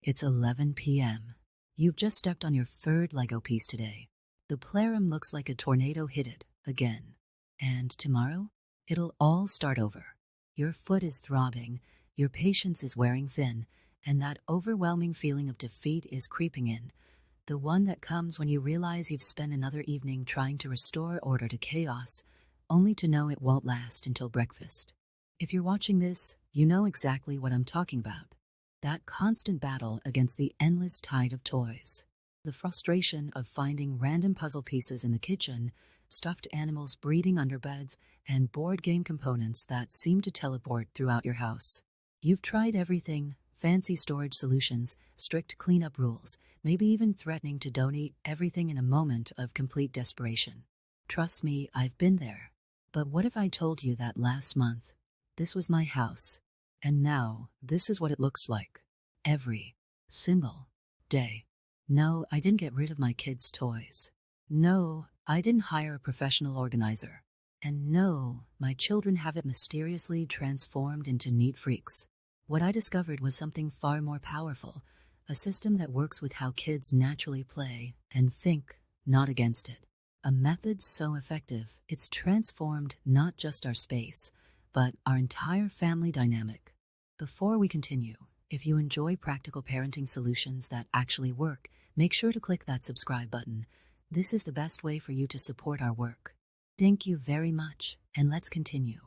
It's 11 p.m. You've just stepped on your third Lego piece today. The playroom looks like a tornado hit it again. And tomorrow, it'll all start over. Your foot is throbbing, your patience is wearing thin, and that overwhelming feeling of defeat is creeping in. The one that comes when you realize you've spent another evening trying to restore order to chaos, only to know it won't last until breakfast. If you're watching this, you know exactly what I'm talking about. That constant battle against the endless tide of toys. The frustration of finding random puzzle pieces in the kitchen, stuffed animals breeding under beds, and board game components that seem to teleport throughout your house. You've tried everything: fancy storage solutions, strict cleanup rules, maybe even threatening to donate everything in a moment of complete desperation. Trust me, I've been there. But what if I told you that last month, this was my house, and now this is what it looks like every single day? No, I didn't get rid of my kids' toys. No, I didn't hire a professional organizer. And no, my children haven't mysteriously transformed into neat freaks. What I discovered was something far more powerful, a system that works with how kids naturally play and think, not against it. A method so effective, it's transformed not just our space, but our entire family dynamic. Before we continue, if you enjoy practical parenting solutions that actually work, make sure to click that subscribe button. This is the best way for you to support our work. Thank you very much, and let's continue.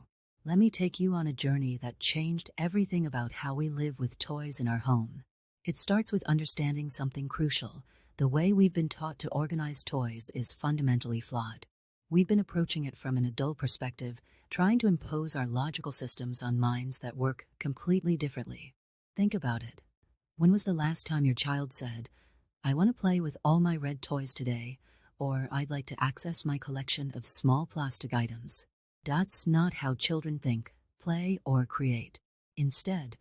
Let me take you on a journey that changed everything about how we live with toys in our home. It starts with understanding something crucial. The way we've been taught to organize toys is fundamentally flawed. We've been approaching it from an adult perspective, trying to impose our logical systems on minds that work completely differently. Think about it. When was the last time your child said, "I want to play with all my red toys today," or "I'd like to access my collection of small plastic items"? That's not how children think, play, or create. Instead,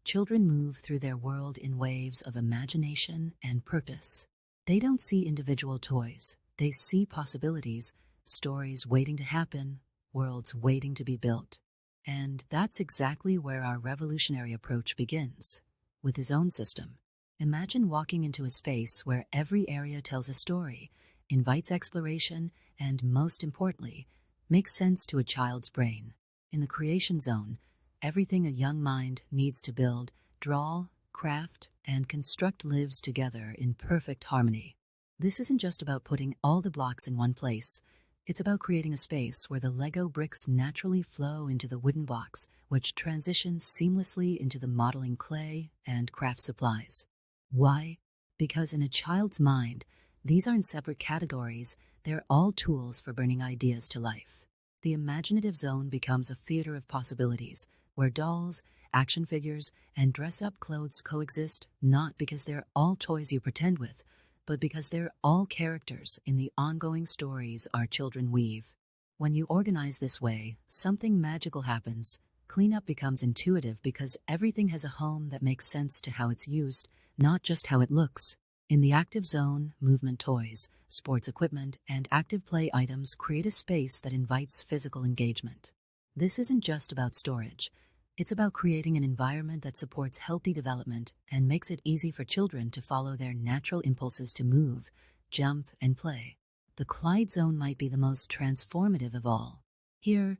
children move through their world in waves of imagination and purpose. They don't see individual toys. They see possibilities, stories waiting to happen, worlds waiting to be built. And that's exactly where our revolutionary approach begins, with his own system. Imagine walking into a space where every area tells a story, invites exploration, and most importantly, makes sense to a child's brain. In the creation zone, everything a young mind needs to build, draw, craft, and construct lives together in perfect harmony. This isn't just about putting all the blocks in one place. It's about creating a space where the Lego bricks naturally flow into the wooden blocks, which transitions seamlessly into the modeling clay and craft supplies. Why? Because in a child's mind, these aren't separate categories, they're all tools for bringing ideas to life. The imaginative zone becomes a theater of possibilities, where dolls, action figures, and dress-up clothes coexist, not because they're all toys you pretend with, but because they're all characters in the ongoing stories our children weave. When you organize this way, something magical happens. Cleanup becomes intuitive because everything has a home that makes sense to how it's used, not just how it looks. In the active zone, movement toys, sports equipment, and active play items create a space that invites physical engagement. This isn't just about storage. It's about creating an environment that supports healthy development and makes it easy for children to follow their natural impulses to move, jump, and play. The Clyde zone might be the most transformative of all. Here,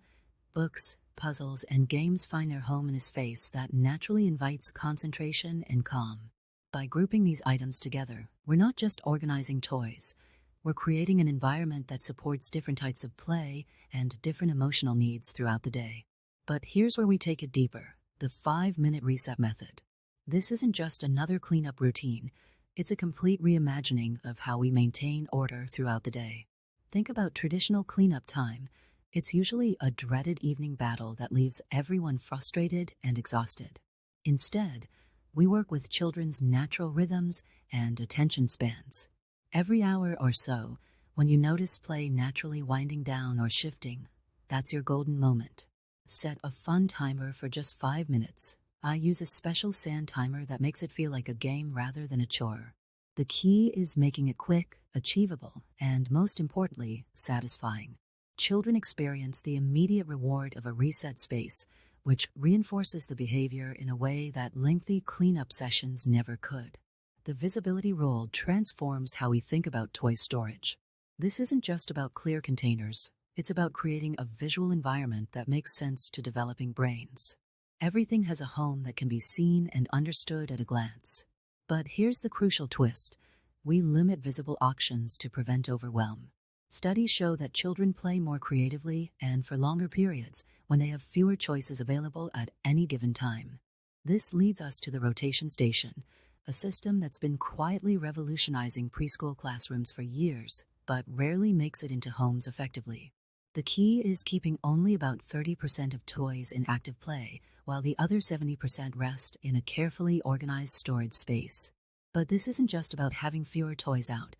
books, puzzles, and games find their home in a space that naturally invites concentration and calm. By grouping these items together, we're not just organizing toys. We're creating an environment that supports different types of play and different emotional needs throughout the day. But here's where we take it deeper: the 5-minute reset method. This isn't just another cleanup routine. It's a complete reimagining of how we maintain order throughout the day. Think about traditional cleanup time. It's usually a dreaded evening battle that leaves everyone frustrated and exhausted. Instead, we work with children's natural rhythms and attention spans. Every hour or so, when you notice play naturally winding down or shifting, that's your golden moment. Set a fun timer for just 5 minutes. I use a special sand timer that makes it feel like a game rather than a chore. The key is making it quick, achievable, and most importantly, satisfying. Children experience the immediate reward of a reset space, which reinforces the behavior in a way that lengthy cleanup sessions never could. The visibility role transforms how we think about toy storage. This isn't just about clear containers, it's about creating a visual environment that makes sense to developing brains. Everything has a home that can be seen and understood at a glance. But here's the crucial twist. We limit visible auctions to prevent overwhelm. Studies show that children play more creatively and for longer periods when they have fewer choices available at any given time. This leads us to the rotation station, a system that's been quietly revolutionizing preschool classrooms for years, but rarely makes it into homes effectively. The key is keeping only about 30% of toys in active play, while the other 70% rest in a carefully organized storage space. But this isn't just about having fewer toys out.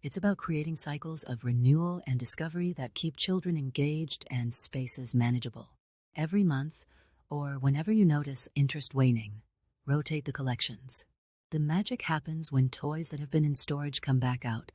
It's about creating cycles of renewal and discovery that keep children engaged and spaces manageable. Every month, or whenever you notice interest waning, rotate the collections. The magic happens when toys that have been in storage come back out.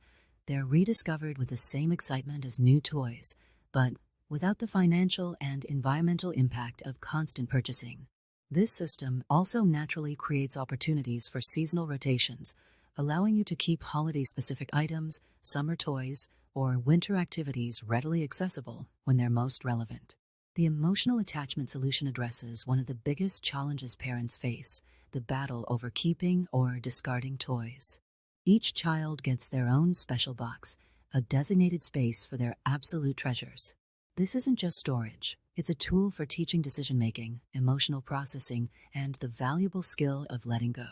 They're rediscovered with the same excitement as new toys, but without the financial and environmental impact of constant purchasing. This system also naturally creates opportunities for seasonal rotations, allowing you to keep holiday-specific items, summer toys, or winter activities readily accessible when they're most relevant. The emotional attachment solution addresses one of the biggest challenges parents face, the battle over keeping or discarding toys. Each child gets their own special box, a designated space for their absolute treasures. This isn't just storage. It's a tool for teaching decision-making, emotional processing, and the valuable skill of letting go.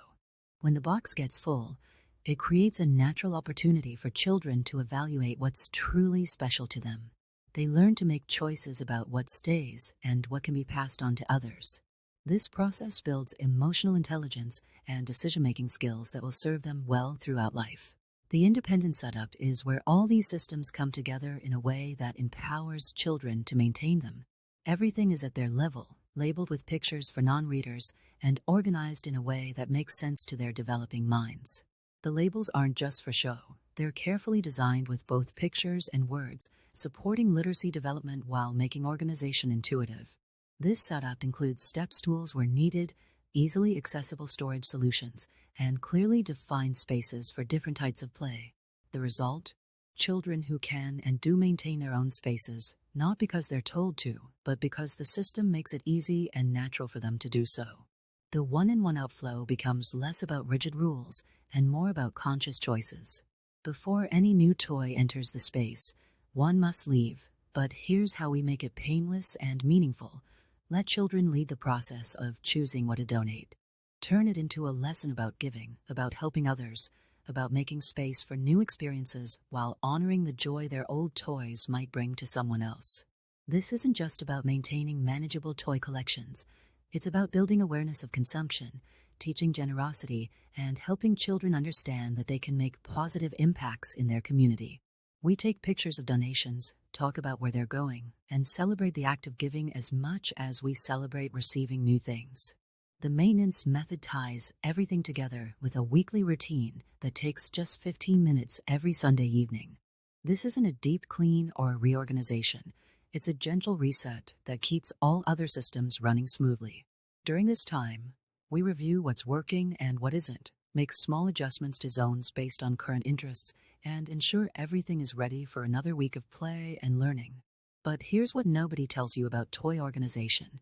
When the box gets full, it creates a natural opportunity for children to evaluate what's truly special to them. They learn to make choices about what stays and what can be passed on to others. This process builds emotional intelligence and decision-making skills that will serve them well throughout life. The independent setup is where all these systems come together in a way that empowers children to maintain them. Everything is at their level, labeled with pictures for non-readers, and organized in a way that makes sense to their developing minds. The labels aren't just for show. They're carefully designed with both pictures and words, supporting literacy development while making organization intuitive. This setup includes step stools where needed, easily accessible storage solutions, and clearly defined spaces for different types of play. The result? Children who can and do maintain their own spaces, not because they're told to, but because the system makes it easy and natural for them to do so. The one-in, one-out flow becomes less about rigid rules and more about conscious choices. Before any new toy enters the space, one must leave, but here's how we make it painless and meaningful. Let children lead the process of choosing what to donate. Turn it into a lesson about giving, about helping others, about making space for new experiences while honoring the joy their old toys might bring to someone else. This isn't just about maintaining manageable toy collections. It's about building awareness of consumption, teaching generosity, and helping children understand that they can make positive impacts in their community. We take pictures of donations, talk about where they're going, and celebrate the act of giving as much as we celebrate receiving new things. The maintenance method ties everything together with a weekly routine that takes just 15 minutes every Sunday evening. This isn't a deep clean or a reorganization. It's a gentle reset that keeps all other systems running smoothly. During this time, we review what's working and what isn't, make small adjustments to zones based on current interests, and ensure everything is ready for another week of play and learning. But here's what nobody tells you about toy organization.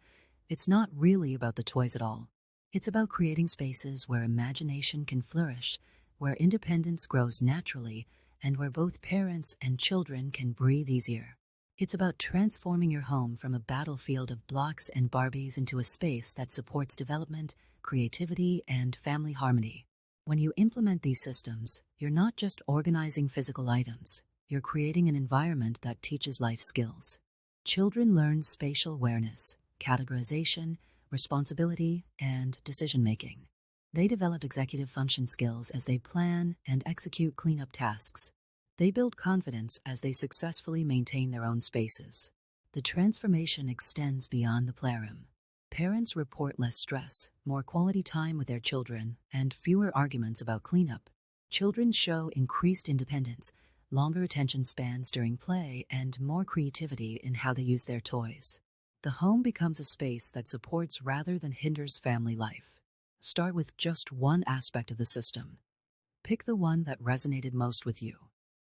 It's not really about the toys at all. It's about creating spaces where imagination can flourish, where independence grows naturally, and where both parents and children can breathe easier. It's about transforming your home from a battlefield of blocks and Barbies into a space that supports development, creativity, and family harmony. When you implement these systems, you're not just organizing physical items, you're creating an environment that teaches life skills. Children learn spatial awareness, categorization, responsibility, and decision-making. They develop executive function skills as they plan and execute cleanup tasks. They build confidence as they successfully maintain their own spaces. The transformation extends beyond the playroom. Parents report less stress, more quality time with their children, and fewer arguments about cleanup. Children show increased independence, longer attention spans during play, and more creativity in how they use their toys. The home becomes a space that supports rather than hinders family life. Start with just one aspect of the system. Pick the one that resonated most with you.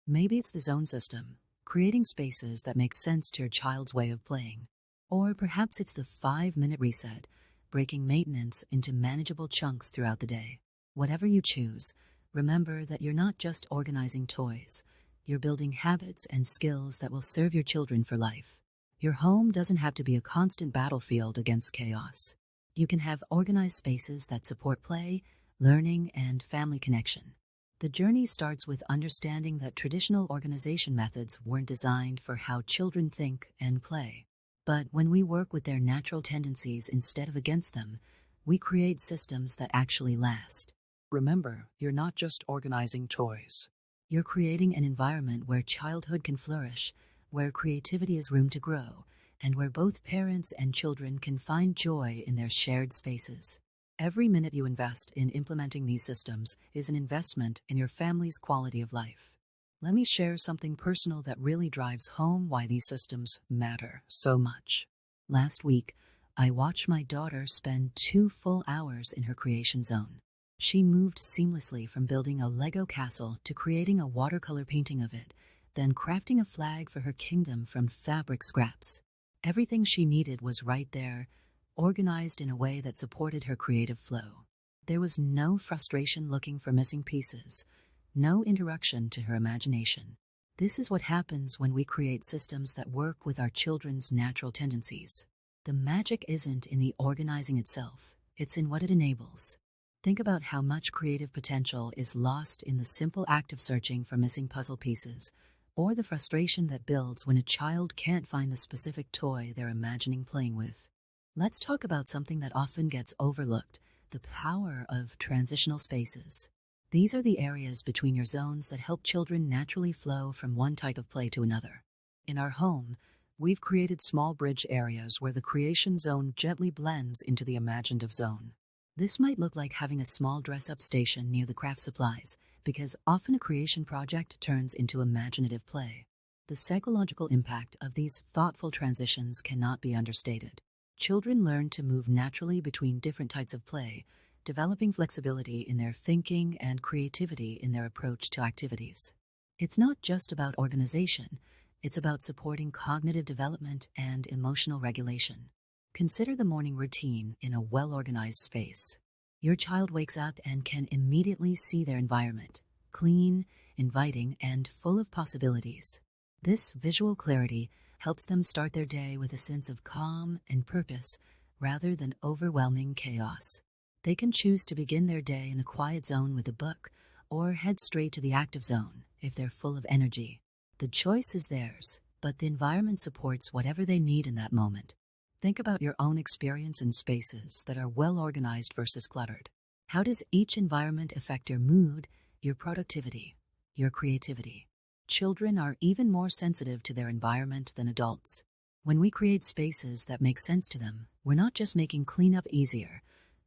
Maybe it's the zone system, creating spaces that make sense to your child's way of playing. Or perhaps it's the 5-minute reset, breaking maintenance into manageable chunks throughout the day. Whatever you choose, remember that you're not just organizing toys. You're building habits and skills that will serve your children for life. Your home doesn't have to be a constant battlefield against chaos. You can have organized spaces that support play, learning, and family connection. The journey starts with understanding that traditional organization methods weren't designed for how children think and play. But when we work with their natural tendencies instead of against them, we create systems that actually last. Remember, you're not just organizing toys. You're creating an environment where childhood can flourish, where creativity has room to grow, and where both parents and children can find joy in their shared spaces. Every minute you invest in implementing these systems is an investment in your family's quality of life. Let me share something personal that really drives home why these systems matter so much. Last week, I watched my daughter spend 2 full hours in her creation zone. She moved seamlessly from building a Lego castle to creating a watercolor painting of it, then crafting a flag for her kingdom from fabric scraps. Everything she needed was right there, organized in a way that supported her creative flow. There was no frustration looking for missing pieces, no interruption to her imagination. This is what happens when we create systems that work with our children's natural tendencies. The magic isn't in the organizing itself, it's in what it enables. Think about how much creative potential is lost in the simple act of searching for missing puzzle pieces, or the frustration that builds when a child can't find the specific toy they're imagining playing with. Let's talk about something that often gets overlooked, the power of transitional spaces. These are the areas between your zones that help children naturally flow from one type of play to another. In our home, we've created small bridge areas where the creation zone gently blends into the imaginative zone. This might look like having a small dress-up station near the craft supplies, because often a creation project turns into imaginative play. The psychological impact of these thoughtful transitions cannot be understated. Children learn to move naturally between different types of play, developing flexibility in their thinking and creativity in their approach to activities. It's not just about organization, it's about supporting cognitive development and emotional regulation. Consider the morning routine in a well-organized space. Your child wakes up and can immediately see their environment, clean, inviting, and full of possibilities. This visual clarity helps them start their day with a sense of calm and purpose rather than overwhelming chaos. They can choose to begin their day in a quiet zone with a book or head straight to the active zone if they're full of energy. The choice is theirs, but the environment supports whatever they need in that moment. Think about your own experience in spaces that are well organized versus cluttered. How does each environment affect your mood, your productivity, your creativity? Children are even more sensitive to their environment than adults. When we create spaces that make sense to them, we're not just making cleanup easier,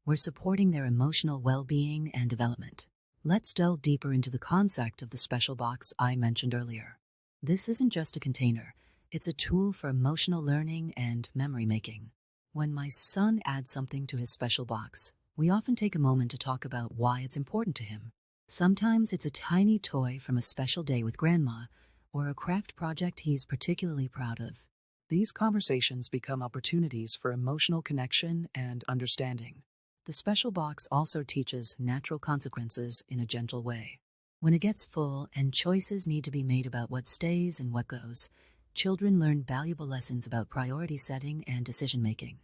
we're supporting their emotional well-being and development. Let's delve deeper into the concept of the special box I mentioned earlier. This isn't just a container, it's a tool for emotional learning and memory making. When my son adds something to his special box, we often take a moment to talk about why it's important to him. Sometimes it's a tiny toy from a special day with grandma, or a craft project he's particularly proud of. These conversations become opportunities for emotional connection and understanding. The special box also teaches natural consequences in a gentle way. When it gets full and choices need to be made about what stays and what goes, children learn valuable lessons about priority setting and decision making.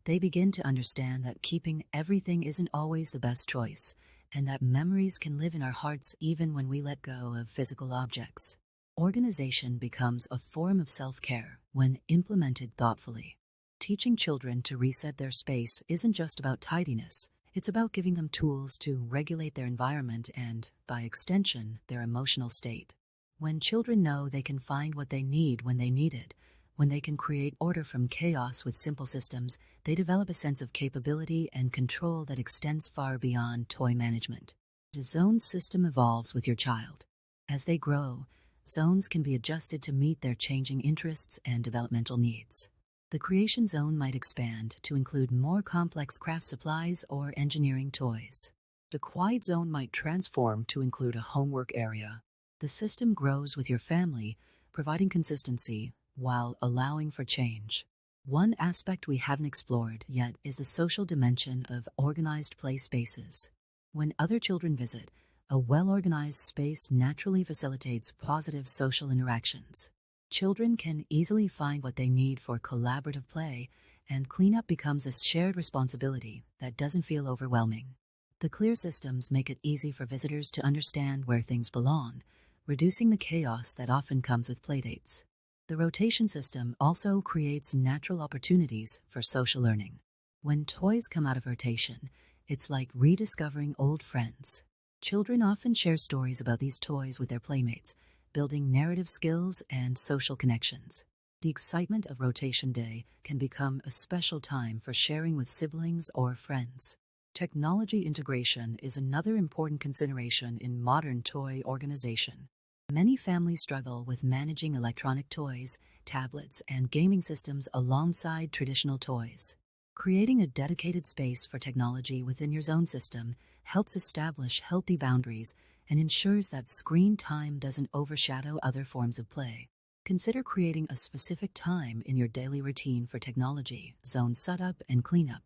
They begin to understand that keeping everything isn't always the best choice, and that memories can live in our hearts even when we let go of physical objects. Organization becomes a form of self-care when implemented thoughtfully. Teaching children to reset their space isn't just about tidiness, it's about giving them tools to regulate their environment and, by extension, their emotional state. When children know they can find what they need when they need it, when they can create order from chaos with simple systems, they develop a sense of capability and control that extends far beyond toy management. The zone system evolves with your child. As they grow, zones can be adjusted to meet their changing interests and developmental needs. The creation zone might expand to include more complex craft supplies or engineering toys. The quiet zone might transform to include a homework area. The system grows with your family, providing consistency while allowing for change. One aspect we haven't explored yet is the social dimension of organized play spaces. When other children visit, a well-organized space naturally facilitates positive social interactions. Children can easily find what they need for collaborative play, and cleanup becomes a shared responsibility that doesn't feel overwhelming. The clear systems make it easy for visitors to understand where things belong, reducing the chaos that often comes with playdates. The rotation system also creates natural opportunities for social learning. When toys come out of rotation, it's like rediscovering old friends. Children often share stories about these toys with their playmates, building narrative skills and social connections. The excitement of rotation day can become a special time for sharing with siblings or friends. Technology integration is another important consideration in modern toy organization. Many families struggle with managing electronic toys, tablets, and gaming systems alongside traditional toys. Creating a dedicated space for technology within your zone system helps establish healthy boundaries and ensures that screen time doesn't overshadow other forms of play. Consider creating a specific time in your daily routine for technology, zone setup, and cleanup.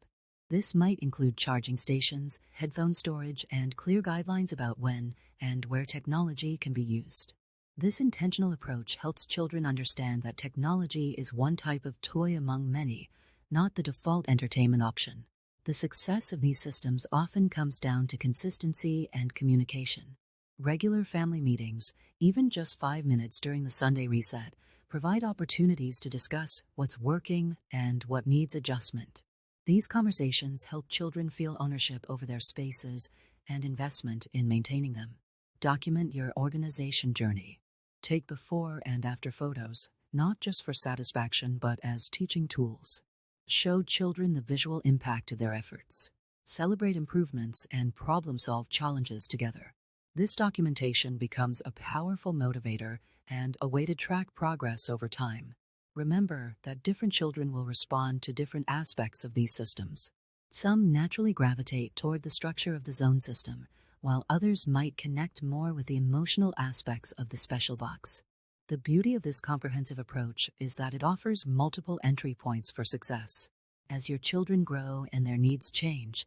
This might include charging stations, headphone storage, and clear guidelines about when and where technology can be used. This intentional approach helps children understand that technology is one type of toy among many, not the default entertainment option. The success of these systems often comes down to consistency and communication. Regular family meetings, even just 5 minutes during the Sunday reset, provide opportunities to discuss what's working and what needs adjustment. These conversations help children feel ownership over their spaces and investment in maintaining them. Document your organization journey. Take before and after photos, not just for satisfaction but as teaching tools. Show children the visual impact of their efforts. Celebrate improvements and problem-solve challenges together. This documentation becomes a powerful motivator and a way to track progress over time. Remember that different children will respond to different aspects of these systems. Some naturally gravitate toward the structure of the zone system, while others might connect more with the emotional aspects of the special box. The beauty of this comprehensive approach is that it offers multiple entry points for success. As your children grow and their needs change,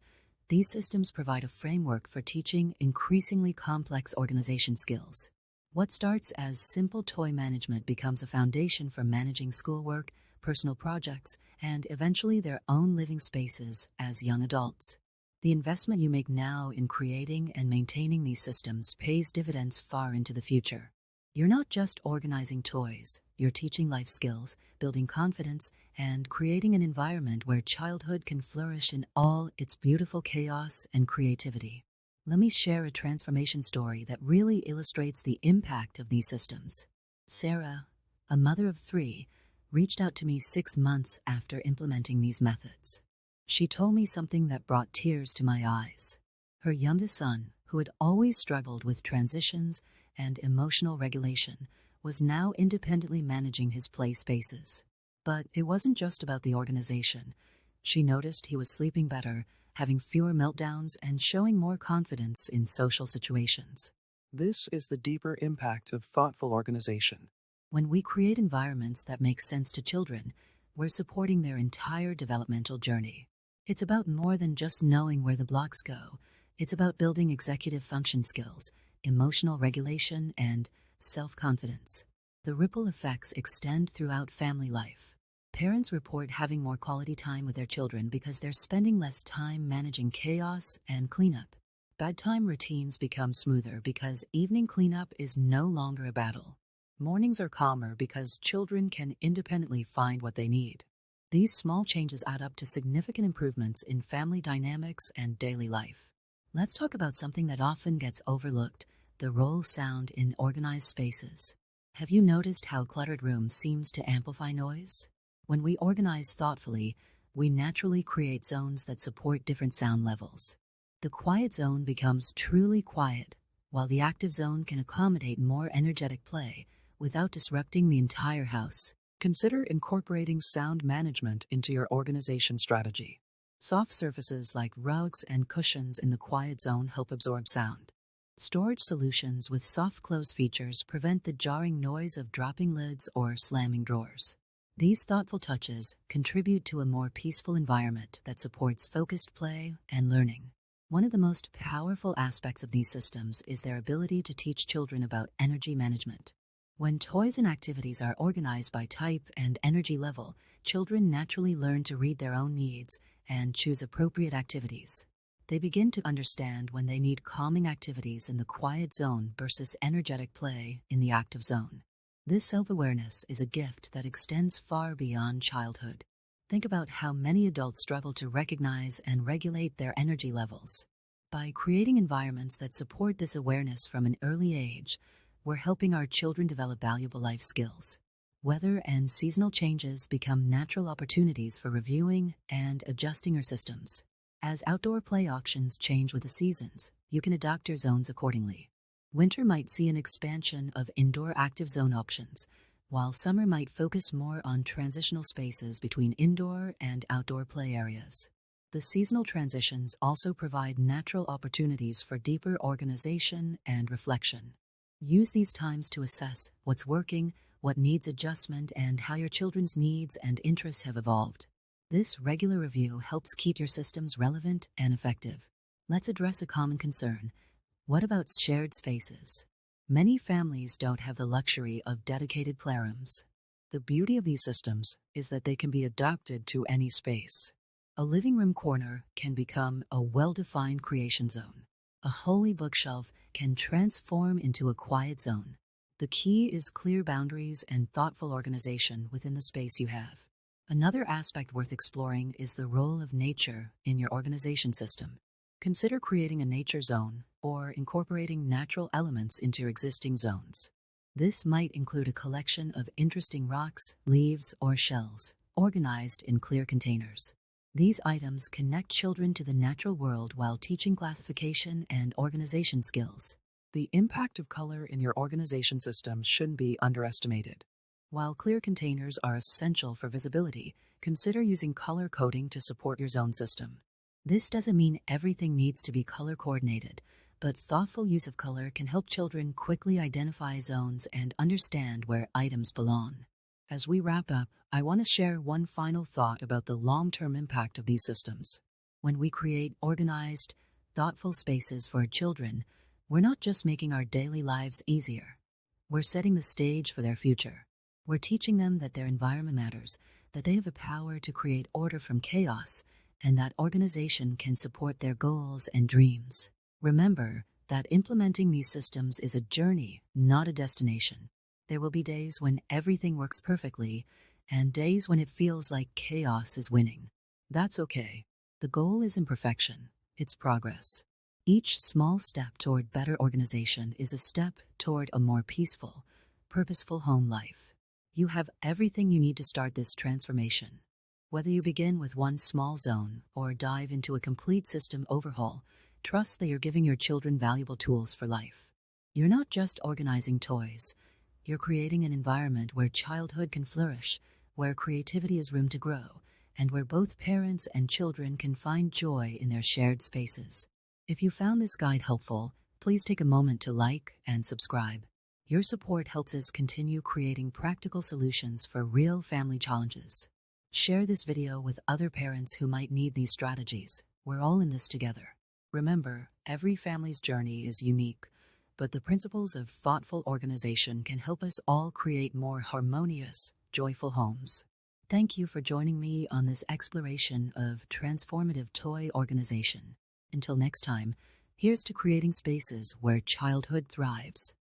these systems provide a framework for teaching increasingly complex organization skills. What starts as simple toy management becomes a foundation for managing schoolwork, personal projects, and eventually their own living spaces as young adults. The investment you make now in creating and maintaining these systems pays dividends far into the future. You're not just organizing toys, you're teaching life skills, building confidence, and creating an environment where childhood can flourish in all its beautiful chaos and creativity. Let me share a transformation story that really illustrates the impact of these systems. Sarah, a mother of 3, reached out to me 6 months after implementing these methods. She told me something that brought tears to my eyes. Her youngest son, who had always struggled with transitions and emotional regulation, was now independently managing his play spaces. But it wasn't just about the organization. She noticed he was sleeping better, having fewer meltdowns, and showing more confidence in social situations. This is the deeper impact of thoughtful organization. When we create environments that make sense to children, we're supporting their entire developmental journey. It's about more than just knowing where the blocks go. It's about building executive function skills, emotional regulation, and self-confidence. The ripple effects extend throughout family life. Parents report having more quality time with their children because they're spending less time managing chaos and cleanup. Bedtime routines become smoother because evening cleanup is no longer a battle. Mornings are calmer because children can independently find what they need. These small changes add up to significant improvements in family dynamics and daily life. Let's talk about something that often gets overlooked: the role sound in organized spaces. Have you noticed how cluttered rooms seems to amplify noise? When we organize thoughtfully, we naturally create zones that support different sound levels. The quiet zone becomes truly quiet, while the active zone can accommodate more energetic play without disrupting the entire house. Consider incorporating sound management into your organization strategy. Soft surfaces like rugs and cushions in the quiet zone help absorb sound. Storage solutions with soft close features prevent the jarring noise of dropping lids or slamming drawers. These thoughtful touches contribute to a more peaceful environment that supports focused play and learning. One of the most powerful aspects of these systems is their ability to teach children about energy management. When toys and activities are organized by type and energy level, children naturally learn to read their own needs and choose appropriate activities. They begin to understand when they need calming activities in the quiet zone versus energetic play in the active zone. This self-awareness is a gift that extends far beyond childhood. Think about how many adults struggle to recognize and regulate their energy levels. By creating environments that support this awareness from an early age, we're helping our children develop valuable life skills. Weather and seasonal changes become natural opportunities for reviewing and adjusting your systems. As outdoor play options change with the seasons, you can adapt your zones accordingly. Winter might see an expansion of indoor active zone options, while summer might focus more on transitional spaces between indoor and outdoor play areas. The seasonal transitions also provide natural opportunities for deeper organization and reflection. Use these times to assess what's working, what needs adjustment, and how your children's needs and interests have evolved. This regular review helps keep your systems relevant and effective. Let's address a common concern. What about shared spaces? Many families don't have the luxury of dedicated playrooms. The beauty of these systems is that they can be adapted to any space. A living room corner can become a well-defined creation zone. A holy bookshelf can transform into a quiet zone. The key is clear boundaries and thoughtful organization within the space you have. Another aspect worth exploring is the role of nature in your organization system. Consider creating a nature zone or incorporating natural elements into your existing zones. This might include a collection of interesting rocks, leaves, or shells, organized in clear containers. These items connect children to the natural world while teaching classification and organization skills. The impact of color in your organization system shouldn't be underestimated. While clear containers are essential for visibility, consider using color coding to support your zone system. This doesn't mean everything needs to be color coordinated, but thoughtful use of color can help children quickly identify zones and understand where items belong. As we wrap up, I want to share one final thought about the long-term impact of these systems. When we create organized, thoughtful spaces for our children, we're not just making our daily lives easier. We're setting the stage for their future. We're teaching them that their environment matters, that they have the power to create order from chaos, and that organization can support their goals and dreams. Remember that implementing these systems is a journey, not a destination. There will be days when everything works perfectly, and days when it feels like chaos is winning. That's okay. The goal isn't perfection, it's progress. Each small step toward better organization is a step toward a more peaceful, purposeful home life. You have everything you need to start this transformation. Whether you begin with one small zone or dive into a complete system overhaul, trust that you're giving your children valuable tools for life. You're not just organizing toys. You're creating an environment where childhood can flourish, where creativity has room to grow, and where both parents and children can find joy in their shared spaces. If you found this guide helpful, please take a moment to like and subscribe. Your support helps us continue creating practical solutions for real family challenges. Share this video with other parents who might need these strategies. We're all in this together. Remember, every family's journey is unique, but the principles of thoughtful organization can help us all create more harmonious, joyful homes. Thank you for joining me on this exploration of transformative toy organization. Until next time, here's to creating spaces where childhood thrives.